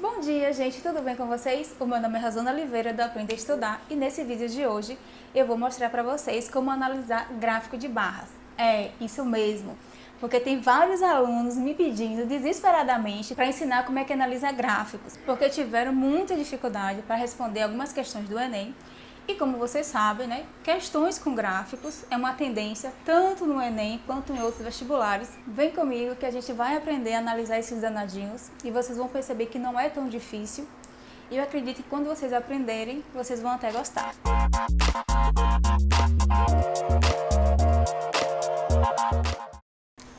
Bom dia, gente, tudo bem com vocês? O meu nome é Rosana Oliveira, do Aprenda a Estudar, e nesse vídeo de hoje eu vou mostrar para vocês como analisar gráfico de barras. É, isso mesmo, porque tem vários alunos me pedindo desesperadamente para ensinar como é que analisa gráficos, porque tiveram muita dificuldade para responder algumas questões do Enem. E como vocês sabem, né, questões com gráficos é uma tendência tanto no Enem quanto em outros vestibulares. Vem comigo que a gente vai aprender a analisar esses danadinhos e vocês vão perceber que não é tão difícil. E eu acredito que quando vocês aprenderem, vocês vão até gostar.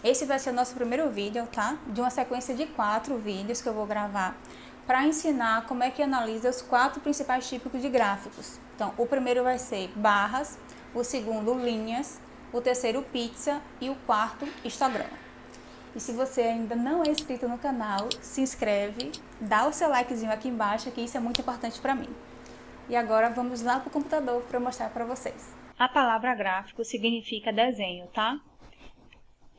Esse vai ser o nosso primeiro vídeo, tá? De uma sequência de 4 vídeos que eu vou gravar para ensinar como é que analisa os 4 principais tipos de gráficos. Então, o primeiro vai ser barras, o segundo linhas, o terceiro pizza e o quarto histograma. E se você ainda não é inscrito no canal, se inscreve, dá o seu likezinho aqui embaixo, que isso é muito importante para mim. E agora vamos lá para o computador para mostrar para vocês. A palavra gráfico significa desenho, tá?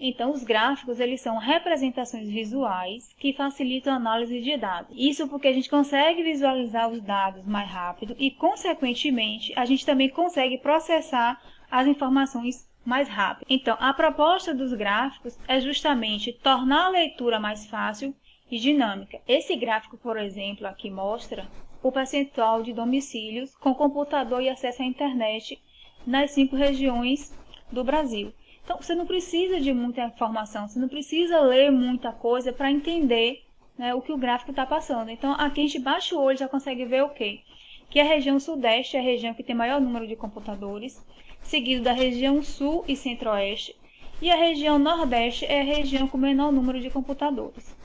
Então, os gráficos, eles são representações visuais que facilitam a análise de dados. Isso porque a gente consegue visualizar os dados mais rápido e, consequentemente, a gente também consegue processar as informações mais rápido. Então, a proposta dos gráficos é justamente tornar a leitura mais fácil e dinâmica. Esse gráfico, por exemplo, aqui mostra o percentual de domicílios com computador e acesso à internet nas 5 regiões do Brasil. Então, você não precisa de muita informação, você não precisa ler muita coisa para entender, né, o que o gráfico está passando. Então, aqui a gente baixa o olho e já consegue ver o quê? Que a região sudeste é a região que tem maior número de computadores, seguido da região sul e centro-oeste, e a região nordeste é a região com menor número de computadores.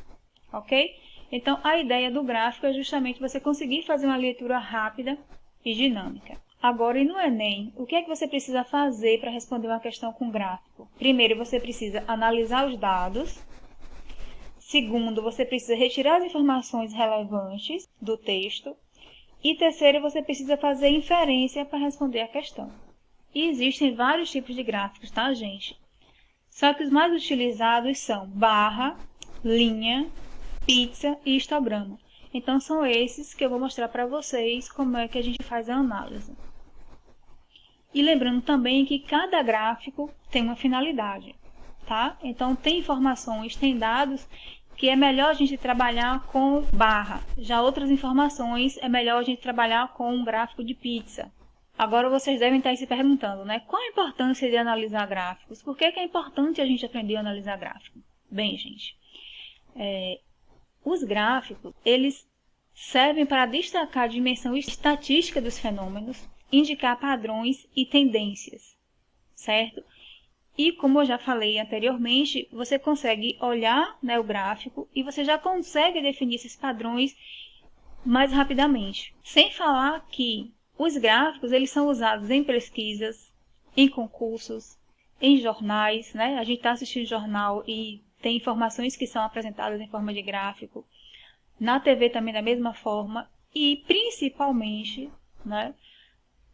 Ok? Então, a ideia do gráfico é justamente você conseguir fazer uma leitura rápida e dinâmica. Agora, e no Enem, o que é que você precisa fazer para responder uma questão com gráfico? Primeiro, você precisa analisar os dados. Segundo, você precisa retirar as informações relevantes do texto. E terceiro, você precisa fazer inferência para responder a questão. E existem vários tipos de gráficos, tá, gente? Só que os mais utilizados são barra, linha, pizza e histograma. Então, são esses que eu vou mostrar para vocês como é que a gente faz a análise. E lembrando também que cada gráfico tem uma finalidade, tá? Então, tem informações, tem dados que é melhor a gente trabalhar com barra. Já outras informações é melhor a gente trabalhar com um gráfico de pizza. Agora, vocês devem estar se perguntando, né? Qual a importância de analisar gráficos? Por que é importante a gente aprender a analisar gráfico? Bem, gente, os gráficos, eles servem para destacar a dimensão estatística dos fenômenos, indicar padrões e tendências, certo? E como eu já falei anteriormente, você consegue olhar, né, o gráfico e você já consegue definir esses padrões mais rapidamente. Sem falar que os gráficos, eles são usados em pesquisas, em concursos, em jornais, né? A gente está assistindo jornal e tem informações que são apresentadas em forma de gráfico. Na TV também da mesma forma e principalmente, né,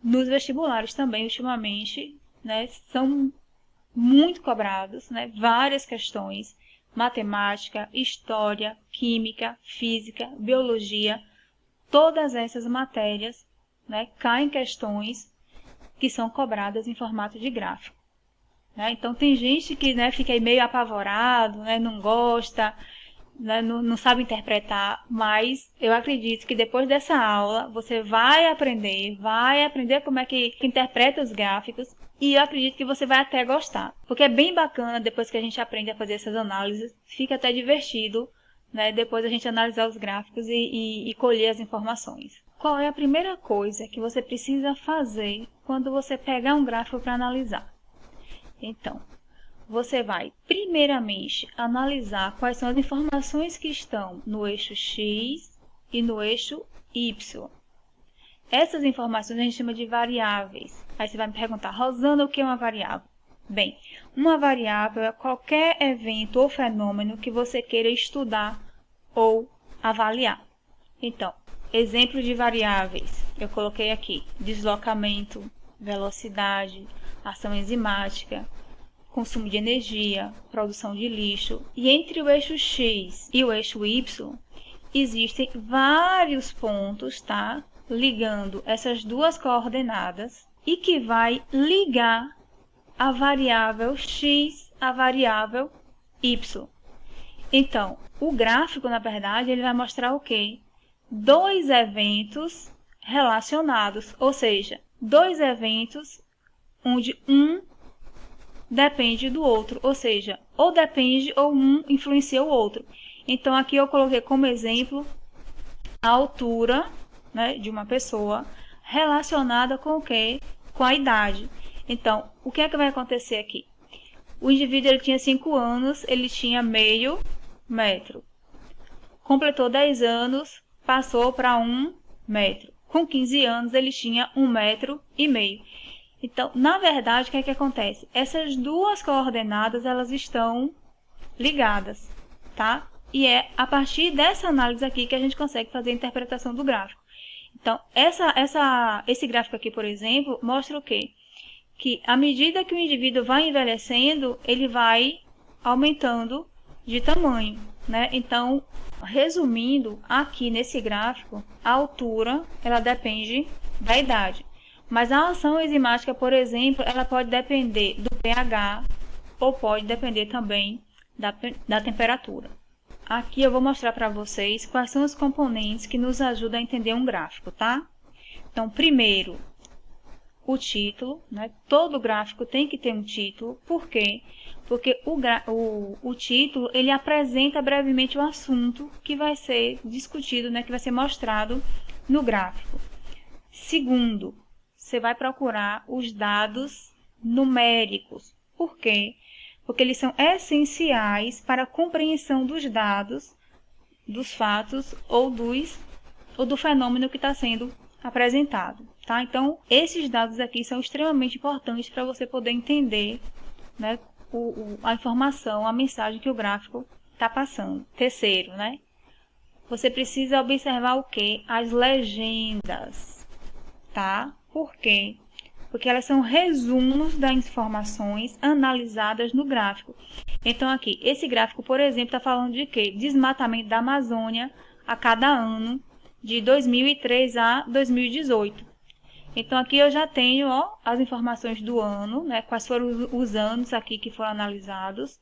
nos vestibulares também ultimamente, né, são muito cobrados, né, várias questões, matemática, história, química, física, biologia, todas essas matérias, né, caem questões que são cobradas em formato de gráfico. Né? Então tem gente que, né, fica aí meio apavorado, né, não gosta, né, não sabe interpretar, mas eu acredito que depois dessa aula você vai aprender como é que interpreta os gráficos e eu acredito que você vai até gostar. Porque é bem bacana depois que a gente aprende a fazer essas análises, fica até divertido, né, depois a gente analisar os gráficos e colher as informações. Qual é a primeira coisa que você precisa fazer quando você pegar um gráfico para analisar? Então, você vai, primeiramente, analisar quais são as informações que estão no eixo X e no eixo Y. Essas informações a gente chama de variáveis. Aí você vai me perguntar, Rosana, o que é uma variável? Bem, uma variável é qualquer evento ou fenômeno que você queira estudar ou avaliar. Então, exemplos de variáveis, eu coloquei aqui, deslocamento, velocidade, ação enzimática, consumo de energia, produção de lixo. E entre o eixo X e o eixo Y, existem vários pontos, tá? Ligando essas duas coordenadas e que vai ligar a variável x à variável y. Então, o gráfico, na verdade, ele vai mostrar o quê? Dois eventos relacionados, ou seja, dois eventos onde um depende do outro, ou seja, ou depende ou um influencia o outro. Então, aqui eu coloquei como exemplo a altura, né, de uma pessoa relacionada com o quê? Com a idade. Então, o que é que vai acontecer aqui? O indivíduo ele tinha 5 anos, ele tinha meio metro. Completou 10 anos, passou para 1 metro. Com 15 anos, ele tinha 1,5 metro. Então, na verdade, o que é que acontece? Essas duas coordenadas, elas estão ligadas, tá? E é a partir dessa análise aqui que a gente consegue fazer a interpretação do gráfico. Então, esse gráfico aqui, por exemplo, mostra o quê? Que à medida que o indivíduo vai envelhecendo, ele vai aumentando de tamanho, né? Então, resumindo, aqui nesse gráfico, a altura, ela depende da idade. Mas a ação enzimática, por exemplo, ela pode depender do pH ou pode depender também da temperatura. Aqui eu vou mostrar para vocês quais são os componentes que nos ajudam a entender um gráfico, tá? Então, primeiro, o título, né? Todo gráfico tem que ter um título. Por quê? Porque o título, ele apresenta brevemente o assunto que vai ser discutido, né? Que vai ser mostrado no gráfico. Segundo, você vai procurar os dados numéricos. Por quê? Porque eles são essenciais para a compreensão dos dados, dos fatos ou do fenômeno que está sendo apresentado, tá? Então, esses dados aqui são extremamente importantes para você poder entender, né, a informação, a mensagem que o gráfico está passando. Terceiro, né? Você precisa observar o quê? As legendas, tá? Por quê? Porque elas são resumos das informações analisadas no gráfico. Então, aqui, esse gráfico, por exemplo, está falando de quê? Desmatamento da Amazônia a cada ano, de 2003 a 2018. Então, aqui eu já tenho, ó, as informações do ano, né? Quais foram os anos aqui que foram analisados.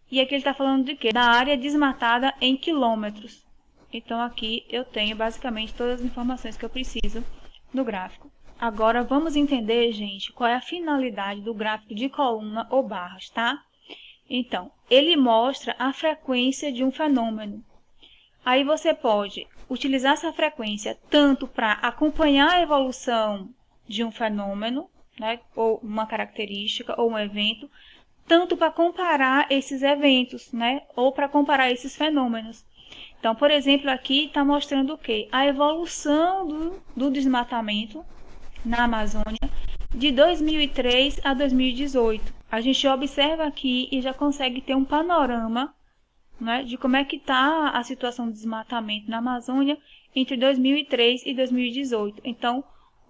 E aqui ele está falando de quê? Da área desmatada em quilômetros. Então, aqui eu tenho basicamente todas as informações que eu preciso no gráfico. Agora, vamos entender, gente, qual é a finalidade do gráfico de coluna ou barras, tá? Então, ele mostra a frequência de um fenômeno. Aí você pode utilizar essa frequência tanto para acompanhar a evolução de um fenômeno, né, ou uma característica ou um evento, tanto para comparar esses eventos, né, ou para comparar esses fenômenos. Então, por exemplo, aqui está mostrando o quê? A evolução do desmatamento na Amazônia de 2003 a 2018. A gente observa aqui e já consegue ter um panorama, né, de como é que está a situação do desmatamento na Amazônia entre 2003 e 2018. Então,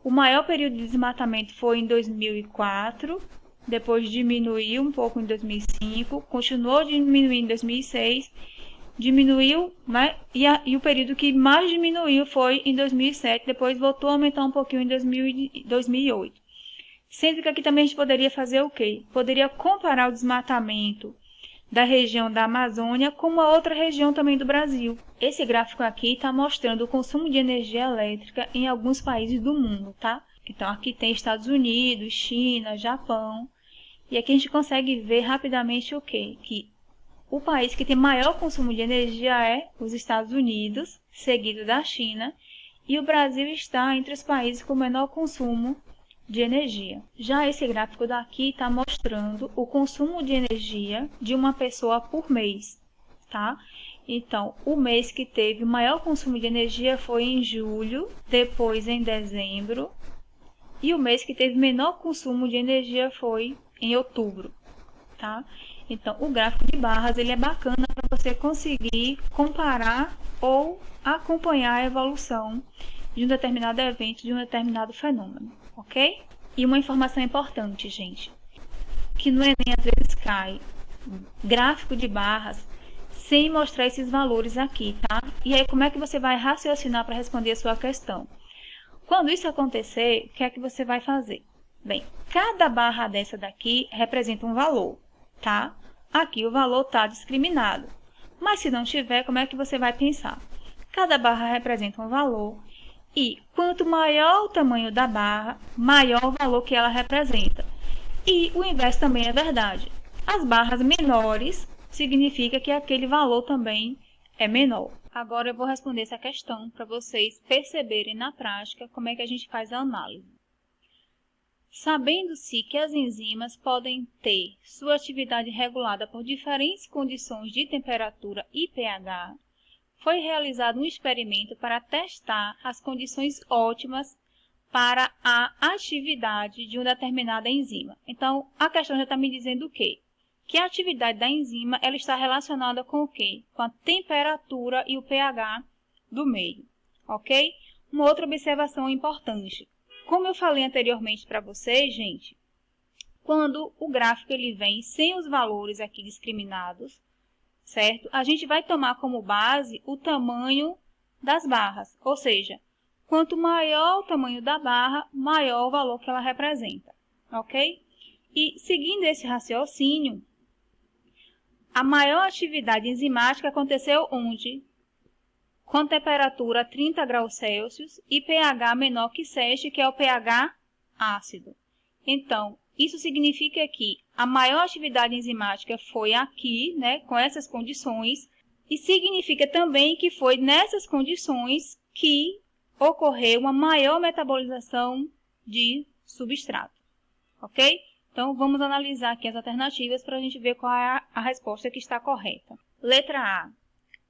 o maior período de desmatamento foi em 2004, depois diminuiu um pouco em 2005, continuou diminuindo em 2006, diminuiu, né, e o período que mais diminuiu foi em 2007, depois voltou a aumentar um pouquinho em 2008. Sendo que aqui também a gente poderia fazer o quê? Poderia comparar o desmatamento da região da Amazônia com uma outra região também do Brasil. Esse gráfico aqui está mostrando o consumo de energia elétrica em alguns países do mundo, tá? Então, aqui tem Estados Unidos, China, Japão. E aqui a gente consegue ver rapidamente o quê? Que o país que tem maior consumo de energia é os Estados Unidos, seguido da China. E o Brasil está entre os países com menor consumo de energia. Já esse gráfico daqui está mostrando o consumo de energia de uma pessoa por mês, tá? Então, o mês que teve o maior consumo de energia foi em julho, depois em dezembro, e o mês que teve menor consumo de energia foi em outubro, tá? Então, o gráfico de barras ele é bacana para você conseguir comparar ou acompanhar a evolução de um determinado evento, de um determinado fenômeno. Ok? E uma informação importante, gente, que no Enem às vezes cai. Gráfico de barras sem mostrar esses valores aqui, tá? E aí, como é que você vai raciocinar para responder a sua questão? Quando isso acontecer, o que é que você vai fazer? Bem, cada barra dessa daqui representa um valor, tá? Aqui o valor está discriminado. Mas se não tiver, como é que você vai pensar? Cada barra representa um valor e quanto maior o tamanho da barra, maior o valor que ela representa. E o inverso também é verdade. As barras menores significa que aquele valor também é menor. Agora eu vou responder essa questão para vocês perceberem na prática como é que a gente faz a análise. Sabendo-se que as enzimas podem ter sua atividade regulada por diferentes condições de temperatura e pH, foi realizado um experimento para testar as condições ótimas para a atividade de uma determinada enzima. Então, a questão já está me dizendo o quê? Que a atividade da enzima ela está relacionada com o quê? Com a temperatura e o pH do meio, ok? Uma outra observação importante. Como eu falei anteriormente para vocês, gente, quando o gráfico ele vem sem os valores aqui discriminados, certo? A gente vai tomar como base o tamanho das barras, ou seja, quanto maior o tamanho da barra, maior o valor que ela representa, ok? E seguindo esse raciocínio, a maior atividade enzimática aconteceu onde? Com temperatura 30 graus Celsius e pH menor que 7, que é o pH ácido. Então, isso significa que a maior atividade enzimática foi aqui, né, com essas condições, e significa também que foi nessas condições que ocorreu uma maior metabolização de substrato, ok? Então, vamos analisar aqui as alternativas para a gente ver qual é a resposta que está correta. Letra A.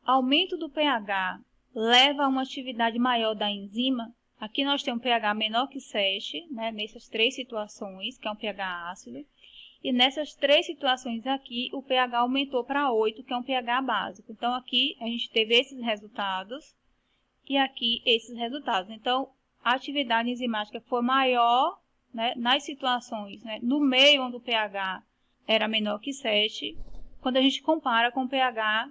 Aumento do pH leva a uma atividade maior da enzima. Aqui nós temos um pH menor que 7, né, nessas três situações, que é um pH ácido. E nessas três situações aqui, o pH aumentou para 8, que é um pH básico. Então, aqui a gente teve esses resultados e aqui esses resultados. Então, a atividade enzimática foi maior, né, nas situações, né, no meio onde o pH era menor que 7, quando a gente compara com o pH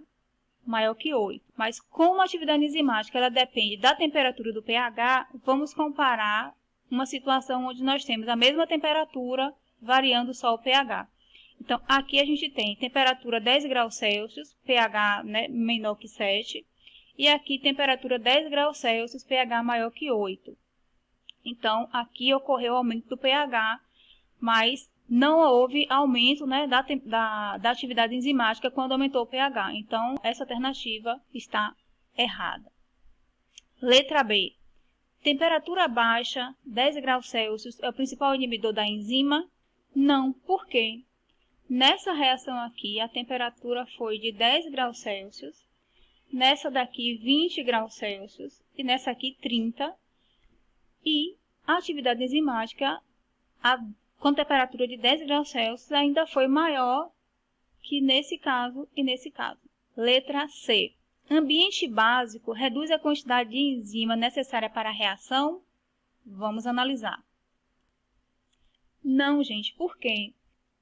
maior que 8. Mas como a atividade enzimática ela depende da temperatura do pH, vamos comparar uma situação onde nós temos a mesma temperatura, variando só o pH. Então, aqui a gente tem temperatura 10 graus Celsius, pH, né, menor que 7, e aqui temperatura 10 graus Celsius, pH maior que 8. Então, aqui ocorreu aumento do pH, mas não houve aumento, né, da atividade enzimática quando aumentou o pH. Então, essa alternativa está errada. Letra B. Temperatura baixa, 10 graus Celsius, é o principal inibidor da enzima? Não. Por quê? Nessa reação aqui, a temperatura foi de 10 graus Celsius, nessa daqui 20 graus Celsius e nessa aqui 30. E a atividade enzimática, com temperatura de 10 graus Celsius, ainda foi maior que nesse caso e nesse caso. Letra C. Ambiente básico reduz a quantidade de enzima necessária para a reação? Vamos analisar. Não, gente. Por quê?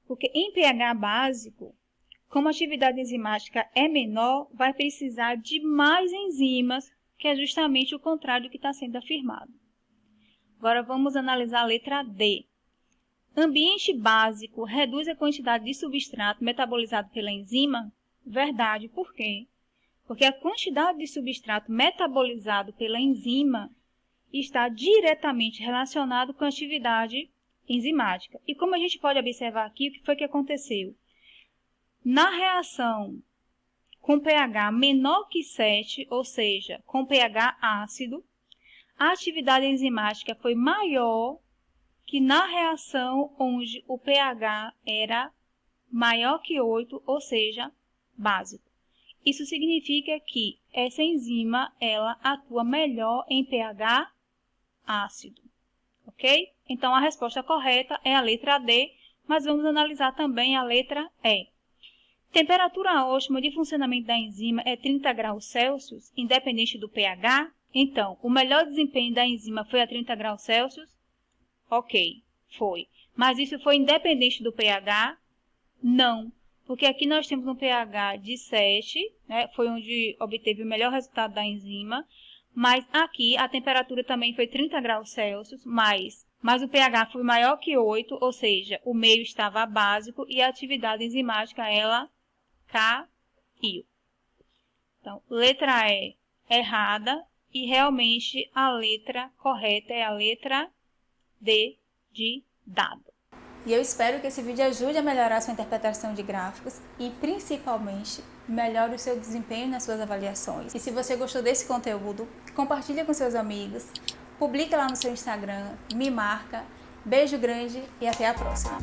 Porque em pH básico, como a atividade enzimática é menor, vai precisar de mais enzimas, que é justamente o contrário do que está sendo afirmado. Agora vamos analisar a letra D. Ambiente básico reduz a quantidade de substrato metabolizado pela enzima? Verdade. Por quê? Porque a quantidade de substrato metabolizado pela enzima está diretamente relacionado com a atividade enzimática. E como a gente pode observar aqui, o que foi que aconteceu? Na reação com pH menor que 7, ou seja, com pH ácido, a atividade enzimática foi maior que na reação onde o pH era maior que 8, ou seja, básico. Isso significa que essa enzima ela atua melhor em pH ácido, ok? Então, a resposta correta é a letra D, mas vamos analisar também a letra E. Temperatura ótima de funcionamento da enzima é 30 graus Celsius, independente do pH? Então, o melhor desempenho da enzima foi a 30 graus Celsius? Ok, foi. Mas isso foi independente do pH? Não, Porque aqui nós temos um pH de 7, né? Foi onde obteve o melhor resultado da enzima. Mas aqui a temperatura também foi 30 graus Celsius, mas o pH foi maior que 8, ou seja, o meio estava básico e a atividade enzimática ela caiu. Então, letra E errada e realmente a letra correta é a letra D de dado. E eu espero que esse vídeo ajude a melhorar a sua interpretação de gráficos e, principalmente, melhore o seu desempenho nas suas avaliações. E se você gostou desse conteúdo, compartilhe com seus amigos, publique lá no seu Instagram, me marca. Beijo grande e até a próxima!